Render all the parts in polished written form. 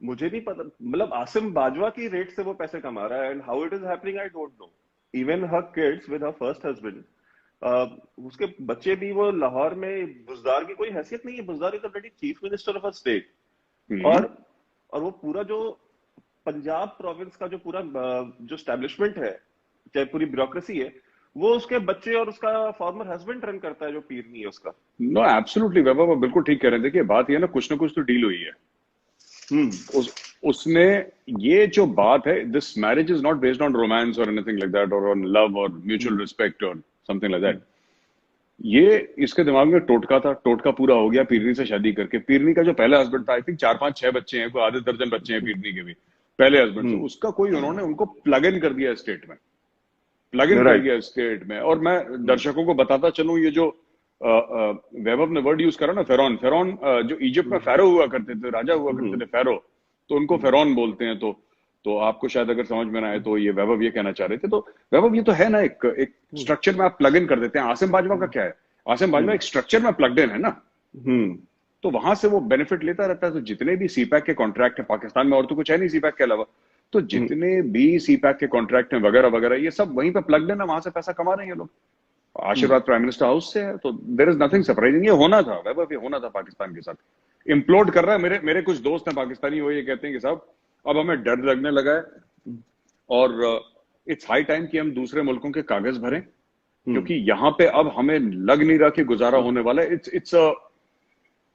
मुझे नहीं पता, मतलब आसिम बाजवा की रेट से वो पैसे कमा रहा है, and how it is happening I don't know. Even her kids with her first husband, उसके बच्चे भी, वो लाहौर में, बुजदार की कोई हैसियत नहीं है, Buzdar is already chief minister of a state. Hmm. और और वो पूरा जो पंजाब प्रोविंस का जो पूरा जो स्टैब्लिशमेंट है, चाहे पूरी ब्यूरोक्रेसी है, वो उसके बच्चे और उसका फॉर्मर हस्बैंड रन करता है, जो पीरनी है उसका। नो एब्सोल्युटली वैभव, आप बिल्कुल ठीक कह रहे हैं। देखिए बात ये है ना कुछ तो डील हुई है। हम्म। उसने, ये जो बात है, this marriage is not based on romance और एनीथिंग लाइक दैट, और ऑन लव और म्यूचुअल रिस्पेक्ट और समथिंग लाइक दैट। ये इसके दिमाग में टोटका था, टोटका पूरा हो गया पीरनी से शादी करके। पीरनी का जो पहला हस्बैंड था, आई थिंक 4 5 6 बच्चे हैं, कोई आधे दर्जन बच्चे हैं पीरनी के भी पहले हस्बैंड से। उसका कोई, उन्होंने उनको प्लग इन कर दिया स्टेट में, प्लग इन कर राइट। दिया स्टेट में। और मैं दर्शकों को बताता चलूं, ये जो वैभव ने वर्ड यूज करा ना, फेरौन, फेरौन जो इजिप्ट में फेरो हुआ करते थे, राजा हुआ करते थे फेरो, तो उनको फेरौन बोलते हैं। तो आपको शायद अगर समझ में ना आए तो ये वैभव ये कहना चाह रहे थे। तो वैभव ये तो है ना, एक स्ट्रक्चर में आप प्लग इन कर देते हैं। आसिम बाजवा का क्या है, आसिम बाजवा एक स्ट्रक्चर में प्लग इन है ना, तो वहां से वो बेनिफिट लेता रहता है। तो जितने भी सीपैक के कॉन्ट्रैक्ट है पाकिस्तान में, और तो कुछ है नहीं सीपैक के अलावा, तो जितने भी सीपैक के कॉन्ट्रैक्ट हैं वगैरह वगैरह, ये सब वहीं पे प्लग इन है, वहां से पैसा कमा रहे हैं ये लोग। आशीर्वाद प्राइम मिनिस्टर हाउस से है, तो देयर इज नथिंग सरप्राइजिंग। ये होना था वैभव, ये होना था पाकिस्तान के साथ। इम्प्लोड कर रहा है। मेरे मेरे कुछ दोस्त हैं पाकिस्तानी, वो ये कहते हैं कि साहब अब हमें डर लगने लगा है, और इट्स हाई टाइम कि हम दूसरे मुल्कों के कागज भरें, क्योंकि यहाँ पे अब हमें लग नहीं रहा कि गुजारा होने वाला है।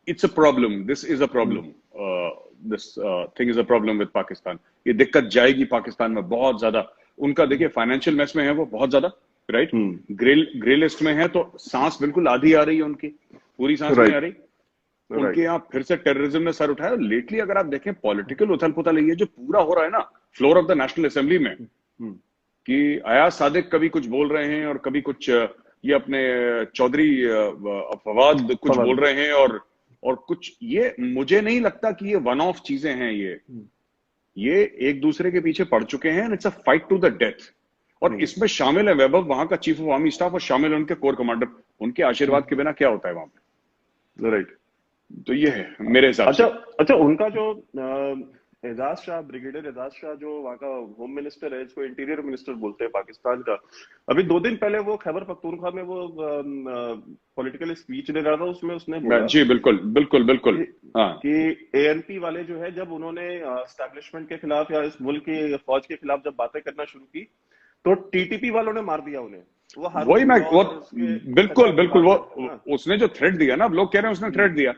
It's a problem, this is a problem, this thing is a problem with Pakistan. ये दिक्कत जाएगी पाकिस्तान में बहुत ज्यादा। उनका देखिए फाइनेंशियल मेस में है वो बहुत ज्यादा, राइट। ग्रे लिस्ट में है, तो सांस बिल्कुल आधी आ रही है उनकी, पूरी सांस नहीं आ रही। उनके यहाँ फिर से टेररिज्म ने सर उठाया। लेटली अगर आप देखें पॉलिटिकल उथल पुथल, ये जो पूरा हो रहा है ना floor of the national assembly में, कि अयाज सादिक कभी कुछ बोल रहे हैं और कभी कुछ ये अपने चौधरी फवाद कुछ बोल रहे हैं, और कुछ, ये मुझे नहीं लगता कि ये वन ऑफ चीजें हैं। ये एक दूसरे के पीछे पड़ चुके हैं, it's a fight to the death. और इसमें शामिल है वैभव वहां का चीफ ऑफ आर्मी स्टाफ, और शामिल है उनके कोर कमांडर। उनके आशीर्वाद के बिना क्या होता है वहां पे, राइट। तो ये है मेरे हिसाब से। अच्छा, उनका जो एजाज शाह, ब्रिगेडियर एजाज शाह, जो वहाँ का होम मिनिस्टर है, जिसको इंटीरियर मिनिस्टर बोलते हैं पाकिस्तान का, अभी 2 दिन पहले वो खैबर पख्तूनख्वा में वो पॉलिटिकल स्पीच दे रहा था, उसमें उसने बोला जी बिल्कुल बिल्कुल बिल्कुल, हाँ, कि एएनपी वाले जो है, जब उन्होंने एस्टैब्लिशमेंट के खिलाफ या इस मुल्क की फौज के खिलाफ जब बातें करना शुरू की, तो टीटीपी वालों ने मार दिया उन्हें। वो वही मैं वो, बिल्कुल बिल्कुल, वो उसने जो थ्रेट दिया ना, अब लोग कह रहे हैं उसने थ्रेट दिया।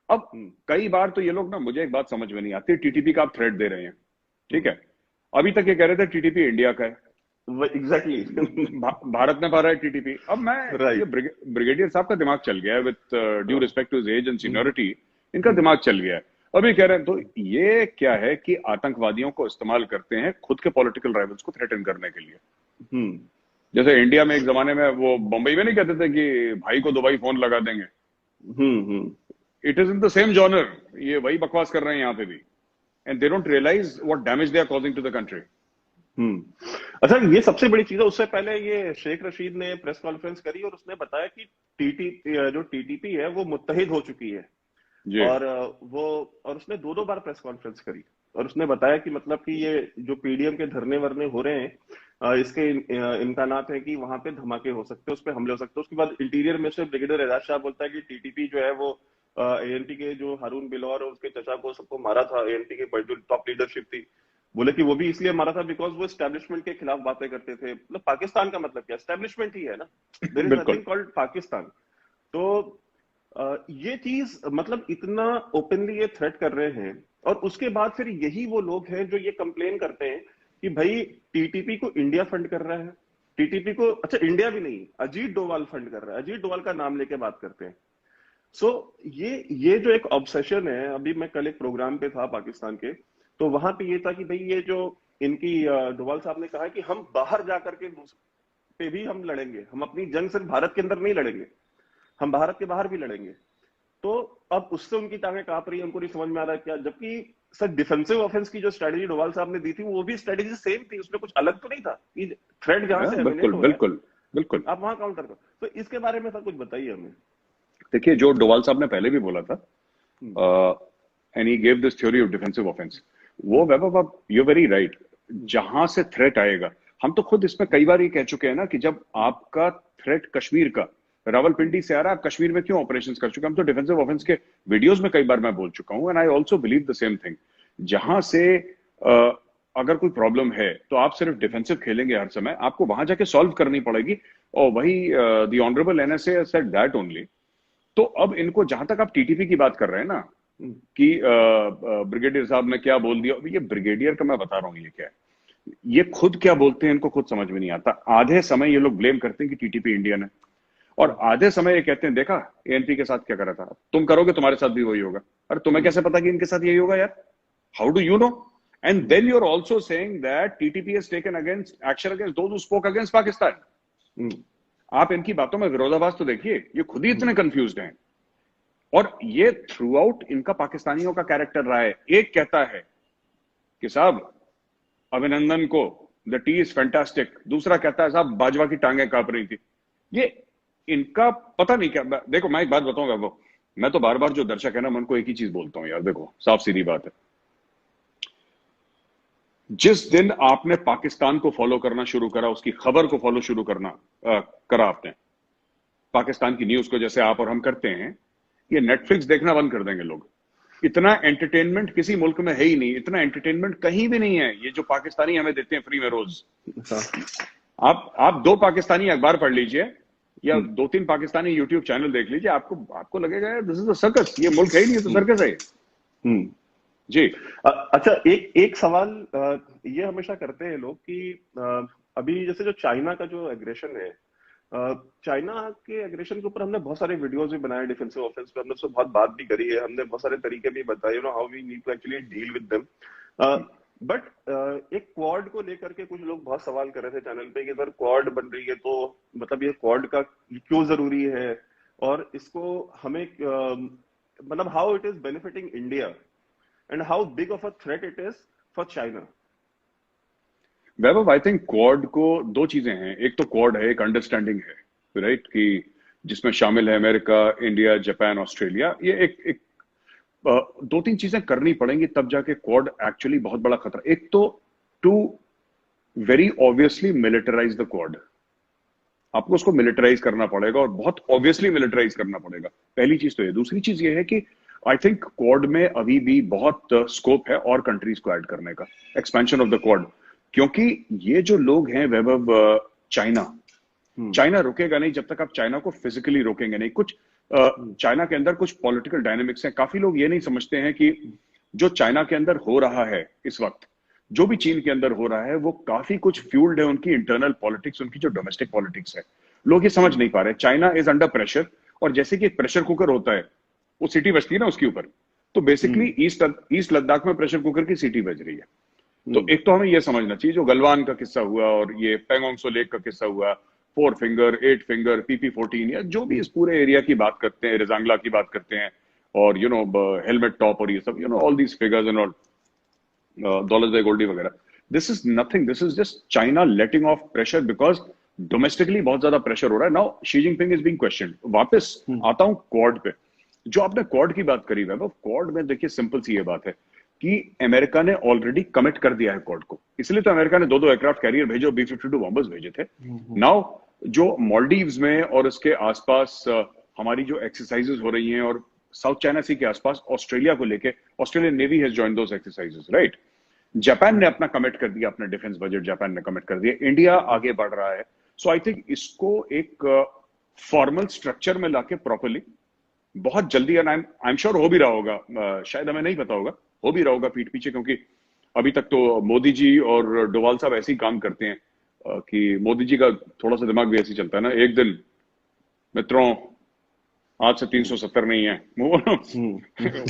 अब कई बार तो ये लोग ना, मुझे एक बात समझ में नहीं आती, टीटीपी का आप थ्रेट दे रहे हैं, ठीक है, अभी तक ये कह रहे थे टीटीपी इंडिया का है। एग्जैक्टली भारत ने पारा है टीटीपी। अब मैं ये ब्रिगेडियर साहब का दिमाग चल गया है, with due respect to age and seniority, इनका दिमाग चल गया है। अभी कह रहे हैं, तो ये क्या है कि आतंकवादियों को इस्तेमाल करते हैं खुद के पॉलिटिकल राइवल्स को थ्रेटन करने के लिए। जैसे इंडिया में एक जमाने में वो बंबई में नहीं कहते थे कि भाई को दुबई फोन लगा देंगे, it is in the same genre. ये वही बकवास कर रहे हैं यहाँ पे भी, and they don't realize what damage they are causing to the country. अच्छा, ये सबसे बड़ी चीज है। उससे पहले ये शेख रशीद ने प्रेस कॉन्फ्रेंस करी और उसने बताया कि टीटीपी है वो मुत्तहिद हो चुकी है, और उसने 2 बार प्रेस कॉन्फ्रेंस करी, और उसने बताया कि मतलब कि ये जो पीडीएम के धरने वरने हो रहे हैं, इसके इम्कानात है कि वहां पे धमाके हो सकते हैं, उस पर हमले हो सकते हैं। उसके बाद interior minister brigadier Ijaz Shah बोलता है कि टीटीपी जो है वो एएनपी के जो हारून बिलौर और उसके चचा को सबको मारा था, एएनपी के जो टॉप लीडरशिप थी, बोले कि वो भी इसलिए मारा था बिकॉज वो एस्टेब्लिशमेंट के खिलाफ बातें करते थे। मतलब पाकिस्तान का मतलब क्या, एस्टेब्लिशमेंट ही है ना, there is nothing called Pakistan. तो ये चीज, मतलब इतना ओपनली ये थ्रेट कर रहे हैं, और उसके बाद फिर यही वो लोग हैं जो ये कंप्लेन करते हैं कि भाई टीटीपी को इंडिया फंड कर रहा है, टीटीपी को, अच्छा इंडिया भी नहीं, अजीत डोवाल फंड कर रहा है, अजीत डोवाल का नाम लेके बात करते हैं। सो ये जो एक ऑब्सेशन है, अभी मैं कल एक प्रोग्राम पे था पाकिस्तान के, तो वहां पे ये था कि भाई ये जो इनकी डोवाल साहब ने कहा कि हम बाहर जाकर के पे भी हम लड़ेंगे, हम अपनी जंग सिर्फ भारत के अंदर नहीं लड़ेंगे, हम भारत के बाहर भी लड़ेंगे। तो अब उससे उनकी टांगें कांप रही है, उनको नहीं समझ में आ रहा है क्या, जबकि सर डिफेंसिव ऑफेंस की जो स्ट्रेटेजी डोवाल साहब ने दी थी वो भी स्ट्रेटेजी सेम थी, उसमें कुछ अलग तो नहीं था कि थ्रेट जहां से बिल्कुल बिल्कुल बिल्कुल, आप वहां काउंटर करो। तो इसके बारे में सर कुछ बताइए हमें। देखिए जो डोवाल साहब ने पहले भी बोला था, and he gave this theory of defensive offence, वो वैभव, आप यू वेरी राइट, जहां से थ्रेट आएगा, हम तो खुद इसमें कई बार ये कह चुके हैं ना कि जब आपका थ्रेट कश्मीर का रावलपिंडी से आ रहा है, आप कश्मीर में क्यों ऑपरेशंस कर चुके हैं? हम तो डिफेंसिव ऑफेंस के वीडियोस में कई बार मैं बोल चुका हूं, and I also believe the same thing. जहां से अगर कोई प्रॉब्लम है तो आप सिर्फ डिफेंसिव खेलेंगे हर समय, आपको वहां जाके सॉल्व करनी पड़ेगी। और वही the honourable NSA said that only. तो अब इनको, जहां तक आप टीटीपी की बात कर रहे हैं ना कि ब्रिगेडियर साहब ने क्या बोल दिया, ये ब्रिगेडियर का मैं बता रहा हूँ ये क्या है, ये खुद क्या बोलते हैं इनको खुद समझ में नहीं आता। आधे समय ये लोग ब्लेम करते हैं कि टीटीपी इंडियन है, और आधे समय ये कहते हैं देखा एएनपी के साथ क्या करा था, तुम करोगे तुम्हारे साथ भी वही होगा। अरे तुम्हें कैसे पता कि इनके साथ यही होगा यार? How do you know? And then you are also saying that TTP has taken against action against those who spoke against Pakistan. आप इनकी बातों में विरोधाभास तो देखिए, ये खुद ही इतने कंफ्यूज्ड हैं। और ये थ्रू आउट इनका पाकिस्तानियों का कैरेक्टर रहा है। एक कहता है कि साहब अभिनंदन को द टी इज फैंटास्टिक, दूसरा कहता है साहब बाजवा की टांगे कांप रही थी। ये इनका पता नहीं क्या। देखो मैं एक बात बताऊंगा, वो मैं तो बार बार जो दर्शक है ना, मैं उनको एक ही चीज बोलता हूं यार, देखो साफ सीधी बात है, जिस दिन आपने पाकिस्तान को फॉलो करना शुरू करा, उसकी खबर को फॉलो शुरू करा आपने, पाकिस्तान की न्यूज को, जैसे आप और हम करते हैं, ये नेटफ्लिक्स देखना बंद कर देंगे लोग। इतना एंटरटेनमेंट किसी मुल्क में है ही नहीं, इतना एंटरटेनमेंट कहीं भी नहीं है, ये जो पाकिस्तानी हमें देते हैं फ्री में रोज। आप 2 पाकिस्तानी अखबार पढ़ लीजिए या 2-3 पाकिस्तानी यूट्यूब चैनल देख लीजिए, आपको लगेगा यार दिस इज अ सर्कस, ये मुल्क है ही नहीं, तो सर्कस है। जी। अच्छा, एक सवाल ये हमेशा करते हैं लोग कि अभी जैसे जो चाइना का जो एग्रेशन है, चाइना के एग्रेशन के ऊपर हमने बहुत सारे वीडियोस भी बनाए, डिफेंसिव ऑफेंस पे हमने उससे बहुत बात भी करी है, हमने बहुत सारे तरीके भी बताए, you know how we need to actually deal with them. But एक क्वाड को लेकर के कुछ लोग बहुत सवाल कर रहे थे चैनल पे कि अगर क्वाड बन रही है तो मतलब ये क्वाड का क्यों जरूरी है, और इसको हमें मतलब how it is benefiting India and how big of a threat it is for China? Vaibhav, I think quad को 2 चीजें हैं। एक तो क्वाड है, एक अंडरस्टैंडिंग है, राइट, कि जिसमें शामिल है अमेरिका, इंडिया, जापान, ऑस्ट्रेलिया। ये एक 2-3 चीजें करनी पड़ेंगी तब जाके क्वाड एक्चुअली बहुत बड़ा खतरा। एक तो to very obviously militarize the Quad, आपको उसको मिलिटराइज करना पड़ेगा और बहुत ऑब्वियसली मिलिटराइज करना पड़ेगा। पहली चीज तो ये। दूसरी चीज ये है कि आई थिंक क्वाड में अभी भी बहुत स्कोप है और कंट्रीज को ऐड करने का, एक्सपेंशन ऑफ द क्वाड। क्योंकि ये जो लोग हैं वैभव, चाइना रुकेगा नहीं जब तक आप चाइना को फिजिकली रोकेंगे नहीं। कुछ चाइना के अंदर कुछ पॉलिटिकल डायनेमिक्स हैं। काफी लोग ये नहीं समझते हैं कि जो चाइना के अंदर हो रहा है इस वक्त, जो भी चीन के अंदर हो रहा है, वो काफी कुछ फ्यूल्ड है उनकी इंटरनल पॉलिटिक्स, उनकी जो डोमेस्टिक पॉलिटिक्स है। लोग ये समझ नहीं पा रहे। चाइना इज अंडर प्रेशर, और जैसे कि एक प्रेशर कुकर होता है, वो सीटी बजती है ना उसके ऊपर, तो बेसिकली ईस्ट लद्दाख में प्रेशर कुकर की सीटी बज रही है। तो एक तो हमें यह समझना चाहिए, जो गलवान का किस्सा हुआ और ये पैंगोंग सो लेक का किस्सा हुआ, 4 फिंगर, 8 फिंगर, PP-14, या जो भी इस पूरे एरिया की बात करते हैं, रिजांगला की बात करते हैं, और यू नो हेलमेट टॉप और ये सब, you know all these figures and all, dollars by goldie वगैरह, this is nothing, this is just China letting off pressure because domestically बहुत ज्यादा प्रेशर हो रहा है। Now Xi Jinping is being questioned. वापस आता हूं क्वाड पे। जो आपने क्वाड की बात करी है, क्वाड में देखिए सिंपल सी ये बात है कि अमेरिका ने ऑलरेडी कमिट कर दिया है क्वाड को, इसलिए तो अमेरिका ने 2 एयरक्राफ्ट कैरियर भेजे और B-52 बॉम्बर्स भेजे थे। नाउ जो मालदीव्स में और उसके आसपास हमारी जो एक्सरसाइजेस हो रही हैं, और साउथ चाइना सी के आसपास ऑस्ट्रेलिया को लेके, Australian navy has joined those exercises, right. Japan ने अपना कमिट कर दिया, अपना डिफेंस बजट जापान ने कमिट कर दिया, इंडिया आगे बढ़ रहा है। सो आई थिंक इसको एक फॉर्मल स्ट्रक्चर में लाके प्रॉपरली बहुत जल्दी, एंड आई एम श्योर हो भी रहा होगा, शायद हमें नहीं पता होगा, हो भी रहा होगा पीठ पीछे, क्योंकि अभी तक तो मोदी जी और डोवाल साहब ऐसे ही काम करते हैं कि मोदी जी का थोड़ा सा दिमाग भी ऐसे ही चलता है ना, एक दिन मित्रों आज से 370 नहीं है,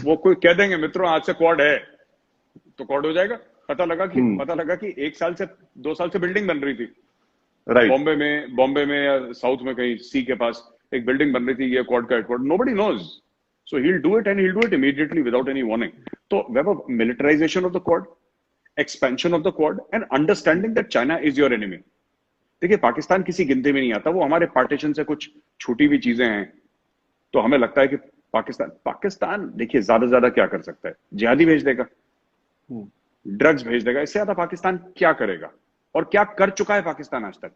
वो कोई कह देंगे मित्रों आज से क्वाड है, तो क्वाड हो जाएगा। पता लगा कि 1 साल से 2 साल से बिल्डिंग बन रही थी, राइट, बॉम्बे में या साउथ में कहीं सी के पास एक बिल्डिंग बन रही थी, ये क्वाड का headquarter, nobody knows, so he will do it, and he will do it immediately without any warning. तो वेब militarization of the Quad, expansion of the Quad, and understanding that China is your enemy. देखिए पाकिस्तान किसी गिनती में नहीं आता, वो हमारे पार्टीशन से कुछ छूटी हुई चीजें हैं, तो हमें लगता है कि पाकिस्तान देखिए ज्यादा क्या कर सकता है, जिहादी भेज देगा, ड्रग्स भेज देगा, इससे ज्यादा पाकिस्तान क्या करेगा? और क्या कर चुका है पाकिस्तान आज तक?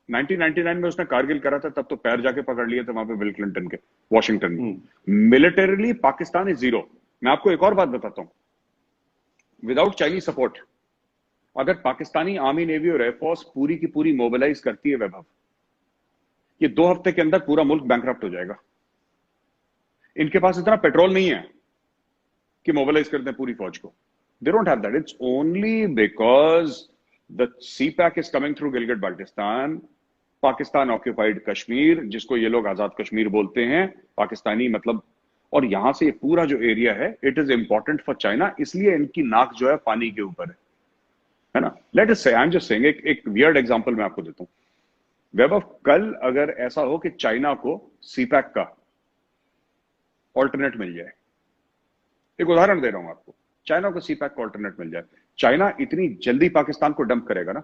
1999 में उसने कारगिल करा था, तब तो पैर जाके पकड़ लिए थे वहां पे बिल क्लिंटन के, वॉशिंगटन में। Militarily Pakistan is zero. मैं आपको एक और बात बताता हूं, विदाउट चाइनीज सपोर्ट अगर पाकिस्तानी आर्मी, नेवी और एयरफोर्स पूरी की पूरी मोबिलाइज करती है वैभव, ये 2 हफ्ते के अंदर पूरा मुल्क बैंकरप्ट हो जाएगा। इनके पास इतना पेट्रोल नहीं है कि मोबिलाइज करते हैं पूरी फौज को। They don't have that. It's only because the CPEC is coming through Gilgit Baltistan, Pakistan occupied Kashmir, जिसको ये लोग आजाद कश्मीर बोलते हैं, पाकिस्तानी मतलब, और यहां से ये पूरा जो एरिया है it is important for China, इसलिए इनकी नाक जो है पानी के ऊपर है ना। लेट अस से, आई एम जस्ट सेइंग, एक वियर्ड एग्जांपल मैं आपको देता हूं वैभव। कल अगर ऐसा हो कि चाइना को सीपैक का ऑल्टरनेट मिल जाए, एक उदाहरण दे रहा हूं आपको, चाइना को सीपैक का ऑल्टरनेट मिल जाए, चाइना इतनी जल्दी पाकिस्तान को डंप करेगा ना,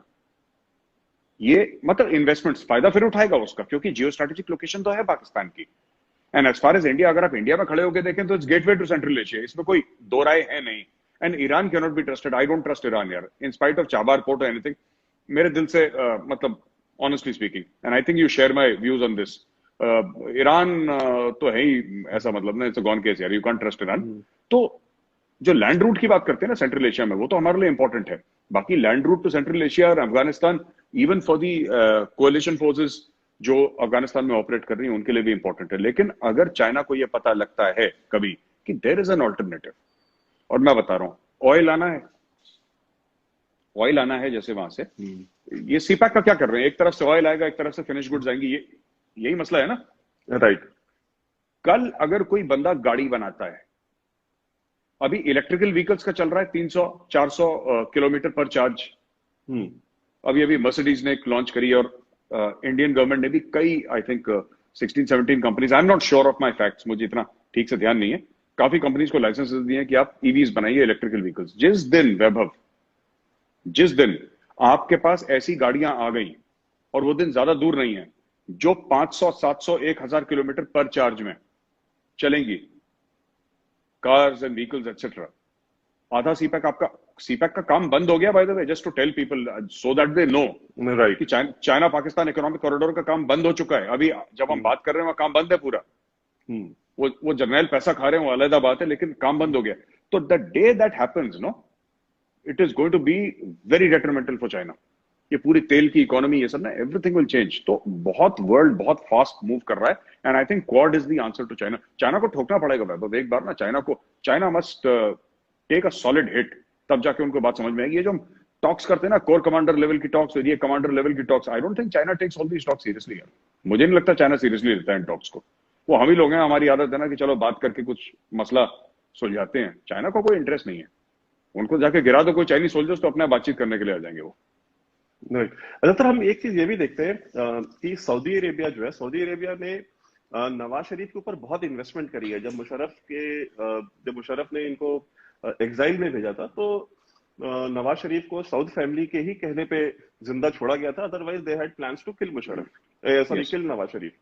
ये मतलब इन्वेस्टमेंट्स, फायदा फिर उठाएगा उसका, क्योंकि जियो स्ट्रेटेजिक लोकेशन तो है पाकिस्तान की। And as far as India, अगर आप इंडिया में खड़े होकर देखें तो it's gateway to Central Asia, इसमें कोई दो राय है नहीं। And Iran can not be trusted, I don't trust Iran यार, in spite of Chabahar port और एनीथिंग, मेरे दिल से मतलब honestly speaking, and I think you share my views on this, Iran तो है ही ऐसा, मतलब ना, इट्स अ गॉन केस यार, यू कांट ट्रस्ट ईरान। तो जो लैंड रूट की बात करते हैं ना सेंट्रल एशिया में, वो तो हमारे लिए इंपॉर्टेंट है। बाकी land route to Central Asia और Afghanistan, even for the coalition forces जो अफगानिस्तान में ऑपरेट कर रही हैं, उनके लिए भी इंपॉर्टेंट है। लेकिन अगर चाइना को यह पता लगता है कभी कि देयर इज एन ऑल्टरनेटिव, और मैं बता रहा हूं ऑयल आना है जैसे वहां से, ये सीपैक का क्या कर रहे हैं, एक तरफ से ऑयल आएगा, एक तरफ से फिनिश गुड्स आएंगी, ये यही मसला है ना, राइट। कल अगर कोई बंदा गाड़ी बनाता है, अभी इलेक्ट्रिकल व्हीकल्स का चल रहा है 300-400 किलोमीटर पर चार्ज, अभी मर्सिडीज ने लॉन्च करी, और इंडियन गवर्नमेंट ने भी कई, I think 16-17 companies, I am not sure of my facts, मुझे इतना ठीक से ध्यान नहीं है, काफी कंपनीज को लाइसेंस दिए हैं कि आप ईवीज बनाइए, इलेक्ट्रिकल व्हीकल्स। जिस दिन वैभव, जिस दिन आपके पास ऐसी गाड़ियां आ गई, और वो दिन ज्यादा दूर नहीं है, जो 500, 700, 1000 किलोमीटर पर चार्ज में चलेंगी, कार्स एंड व्हीकल्स एक्सेट्रा, आधा सीपैक का काम बंद हो गया, by the way, just to tell people so that they know, right, कि चाइना पाकिस्तान इकोनॉमिक कॉरिडोर का काम बंद हो चुका है। अभी जब हम बात कर रहे हैं, वहां काम बंद है पूरा, वो जर्नैल पैसा खा रहे हैं, वो अलग बात है, लेकिन काम बंद हो गया। तो the day that happens, no, it is going to be very detrimental for China. ये पूरी तेल की इकोनॉमी, ये सब ना, एवरीथिंग विल चेंज। तो वर्ल्ड बहुत फास्ट मूव कर रहा है, and I think Quad is the answer to China. China को ठोकना पड़ेगा वैभव एक बार ना, China must take a solid hit, तब जाके उनको बात समझ में आएगी। ये जो हम टॉक्स करते हैं ना, कोर कमांडर लेवल की टॉक्स, ये कमांडर लेवल की talks, I don't think China takes all these talks seriously यार। मुझे नहीं लगता चाइना सीरियसली लेता है इन टॉक्स को। वो हम ही लोग हैं, हमारी आदत है ना कि चलो बात करके कुछ मसला सुलझाते हैं। चाइना को कोई इंटरेस्ट नहीं है, उनको जाके गिरा दो कोई चाइनीज सोल्जर्स, तो अपना बातचीत करने के लिए आ जाएंगे वो। राइट। अच्छा, हम एक चीज ये भी देखते हैं कि सऊदी अरेबिया जो है, सऊदी अरेबिया ने नवाज शरीफ के ऊपर बहुत इन्वेस्टमेंट करी है। जब मुशर्रफ ने इनको एग्जाइल में भेजा था, तो नवाज शरीफ को सऊद फैमिली के ही कहने पे जिंदा छोड़ा गया था, otherwise they had plans to kill Musharraf, sorry, kill Nawaz Sharif.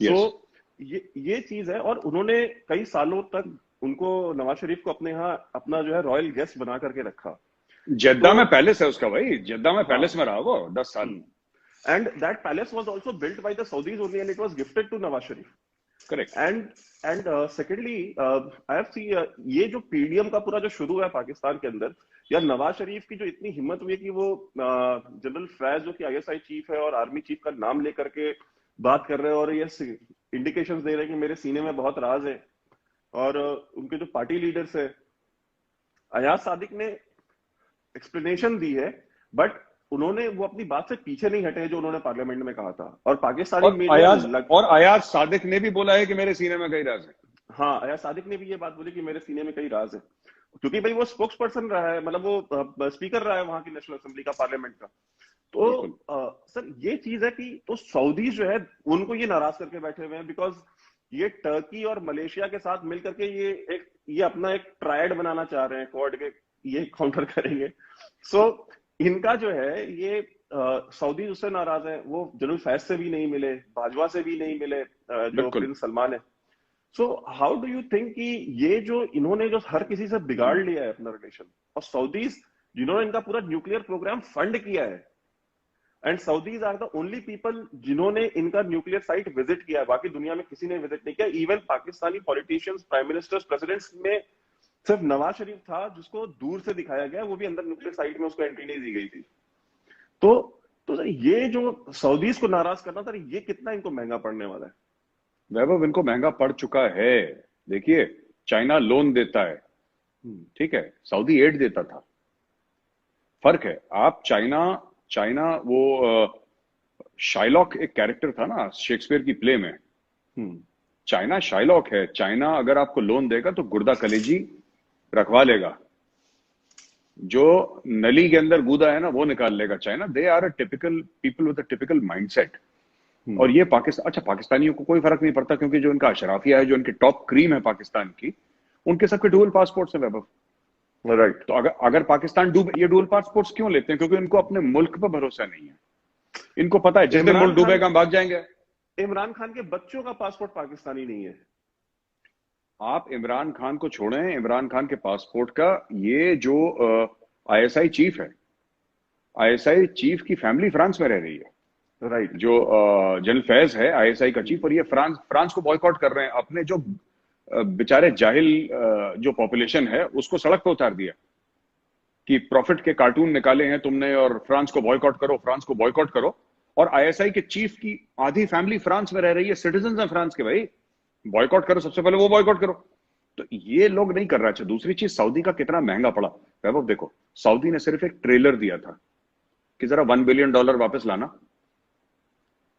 So ये चीज है, और उन्होंने कई सालों तक उनको, नवाज शरीफ को अपने यहाँ अपना जो है रॉयल गेस्ट बना करके रखा। जेद्दा में पैलेस है उसका भाई, जेद्दा में पैलेस में रहा वो 10 साल। And that palace was also built by the Saudis only, and it was gifted to Nawaz Sharif. Correct. And secondly, I have see, ये जो पीडीएम का पूरा जो शुरू है पाकिस्तान के अंदर, या नवाज शरीफ की जो इतनी हिम्मत हुई है कि वो जनरल फैज, जो कि आईएसआई चीफ है और आर्मी चीफ का नाम लेकर के बात कर रहे हैं, और ये इंडिकेशंस दे रहे हैं कि मेरे सीने में बहुत राज है। और उनके जो पार्टी लीडर्स है, अयाज सादिक ने एक्सप्लेनेशन दी है, बट उन्होंने वो अपनी बात से पीछे नहीं हटे जो उन्होंने पार्लियामेंट में कहा था। और पाकिस्तानी मीडिया, अयाज सादिक ने भी बोला है कि मेरे सीने में कई राज है। हाँ, अयाज सादिक ने भी ये बात बोली कि मेरे सीने में कई राज है, क्योंकि भाई वो स्पोक्स पर्सन रहा है, मतलब वो स्पीकर रहा है वहां की नेशनल असेंबली का, पार्लियामेंट का। तो सर ये चीज है कि तो सऊदी जो है उनको ये नाराज करके बैठे हुए हैं, बिकॉज ये टर्की और मलेशिया के साथ मिलकर के ये अपना एक ट्रायड बनाना चाह रहे हैं, क्वाड के, ये काउंटर करेंगे। सो इनका जो है ये सऊदी उससे नाराज है, वो जनरल फैज से भी नहीं मिले, बाजवा से भी नहीं मिले, जो प्रिंस सलमान है। So how do you think कि ये जो इन्होंने जो हर किसी से बिगाड़ लिया है अपना रिलेशन, और सऊदीज जिन्होंने इनका पूरा न्यूक्लियर प्रोग्राम फंड किया है। And Saudis are the only people जिन्होंने इनका न्यूक्लियर साइट विजिट किया है, बाकी दुनिया में किसी ने विजिट नहीं किया। Even Pakistani politicians, prime ministers, presidents में सिर्फ नवाज शरीफ था जिसको दूर से दिखाया गया, वो भी अंदर न्यूक्लियर साइट में उसको एंट्री नहीं दी गई थी। तो सर ये जो सऊदीज को नाराज करना था, ये कितना इनको महंगा पड़ने वाला है? वैभव, इनको महंगा पड़ चुका है। देखिए, चाइना लोन देता है, ठीक है, सऊदी एड देता था, फर्क है। आप चाइना वो शाइलॉक एक कैरेक्टर था ना शेक्सपियर की प्ले में, चाइना शाइलॉक है। चाइना अगर आपको लोन देगा तो गुर्दा कलेजी रखवा लेगा, जो नली के अंदर गूदा है ना वो निकाल लेगा China. They are a typical people with a typical mindset. और ये पाकिस्तानियों को कोई फर्क नहीं पड़ता, क्योंकि जो इनका अशराफिया है, जो इनकी टॉप क्रीम है पाकिस्तान की, उनके सबके डुअल पासपोर्ट्स हैं वैभव। राइट। तो अगर पाकिस्तान डूबे, ये डुअल पासपोर्ट्स क्यों लेते हैं? क्योंकि इनको अपने मुल्क पर भरोसा नहीं है। इनको पता है जिस दिन मुल्क डूबेगा हम भाग जाएंगे। इमरान खान के बच्चों का पासपोर्ट पाकिस्तानी नहीं है। आप इमरान खान को छोड़ें, इमरान खान के पासपोर्ट का, ये जो आईएसआई चीफ है, आईएसआई चीफ की फैमिली फ्रांस में रह रही है। राइट। जो जनरल फैज है आईएसआई का चीफ, और ये फ्रांस को बॉयकॉट कर रहे हैं। अपने जो बेचारे जाहिल जो पॉपुलेशन है उसको सड़क पर उतार दिया कि प्रॉफिट के कार्टून निकाले हैं तुमने और फ्रांस को बॉयकॉट करो, फ्रांस को बॉयकॉट करो। और आईएसआई के चीफ की आधी फैमिली फ्रांस में रह रही है, सिटीजन है फ्रांस के। भाई बॉयकॉट करो, सबसे पहले वो बॉयकॉट करो। तो ये लोग नहीं कर रहे। अच्छा, दूसरी चीज, सऊदी का कितना महंगा पड़ा वैभव। देखो, सऊदी ने सिर्फ एक ट्रेलर दिया था कि जरा $1 बिलियन वापस लाना।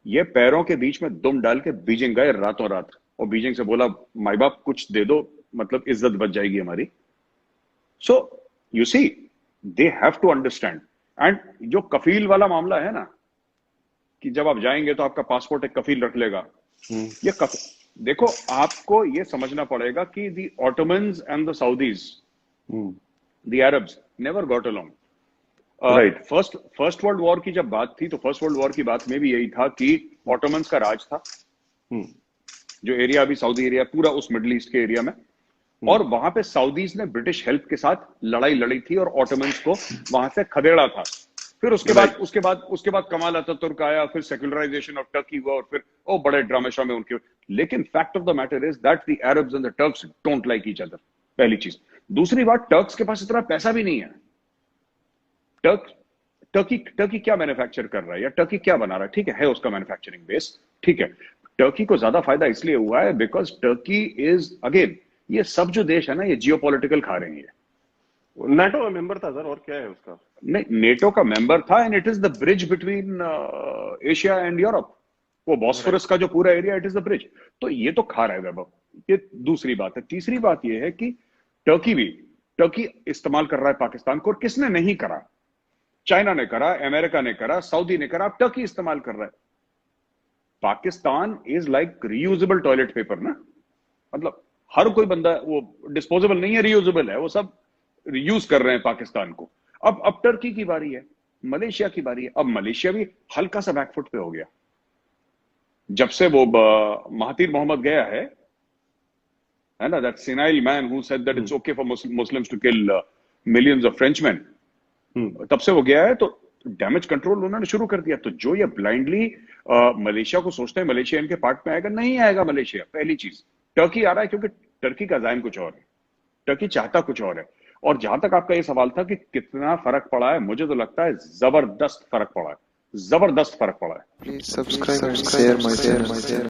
ये पैरों के बीच में दुम डाल के बीजिंग गए रातों रात, और बीजिंग से बोला माई बाप कुछ दे दो, मतलब इज्जत बच जाएगी हमारी। So you see, they have to understand. And जो कफील वाला मामला है ना, कि जब आप जाएंगे तो आपका पासपोर्ट एक कफील रख लेगा, ये देखो, आपको ये समझना पड़ेगा कि the Ottomans and the Saudis, the Arabs never got along. Right. First world war की जब बात थी, तो फर्स्ट वर्ल्ड वॉर की बात में भी यही था कि ऑटोमन्स का राज था, जो एरिया अभी सऊदी एरिया, पूरा उस मिडिल ईस्ट के एरिया में। और वहां पे सऊदीज ने ब्रिटिश हेल्प के साथ लड़ाई लड़ी थी और ऑटोमन्स को वहां से खदेड़ा था। फिर उसके बाद कमाल अतातुर्क आया, फिर सेक्युलराइजेशन ऑफ टर्की हुआ, और फिर बड़े ड्रामे श्रामे उनके। लेकिन fact of the matter is that the Arabs and the Turks don't like each other, पहली चीज। दूसरी बात, टर्क्स के पास इतना पैसा भी नहीं है। टर्की क्या मैन्युफैक्चर कर रहा है, या टर्की क्या बना रहा है? ठीक है उसका मैन्युफैक्चरिंग बेस, ठीक है। टर्की को ज्यादा फायदा इसलिए हुआ है बिकॉज टर्की इज, अगेन, ये सब जो देश है ना, ये जियोपॉलिटिकल खा रहे हैं। नेटो का मेंबर था सर, और क्या है उसका? नहीं, नेटो का मेंबर था, and it is the bridge between Asia and Europe. वो बॉस्फोरस का जो पूरा area, it is the bridge. तो ये तो खा रहा है वैभव, ये दूसरी बात है। तीसरी बात ये है कि टर्की इस्तेमाल कर रहा है पाकिस्तान को, और किसने नहीं करा? चाइना ने करा, अमेरिका ने करा, सऊदी ने करा, अब टर्की इस्तेमाल कर रहा है। Pakistan is like reusable toilet paper ना, मतलब हर कोई बंदा, वो डिस्पोजेबल नहीं है, रीयूजेबल है, वो सब यूज कर रहे हैं पाकिस्तान को। अब टर्की की बारी है, मलेशिया की बारी है। अब मलेशिया भी हल्का सा बैकफुट पे हो गया जब से वो महातीर मोहम्मद गया है ना, that senile man who said that it's okay for Muslims to kill millions of Frenchman. तब से वो गया है, तो डैमेज कंट्रोल उन्होंने शुरू कर दिया। तो जो ये ब्लाइंडली मलेशिया को सोचते हैं मलेशिया इनके पार्ट में आएगा, नहीं आएगा मलेशिया। पहली चीज, टर्की आ रहा है क्योंकि टर्की का अज़ाइम कुछ और है, टर्की चाहता कुछ और है। और जहां तक आपका ये सवाल था कि कितना फर्क पड़ा है, मुझे तो लगता है जबरदस्त फर्क पड़ा है, जबरदस्त फर्क पड़ा है।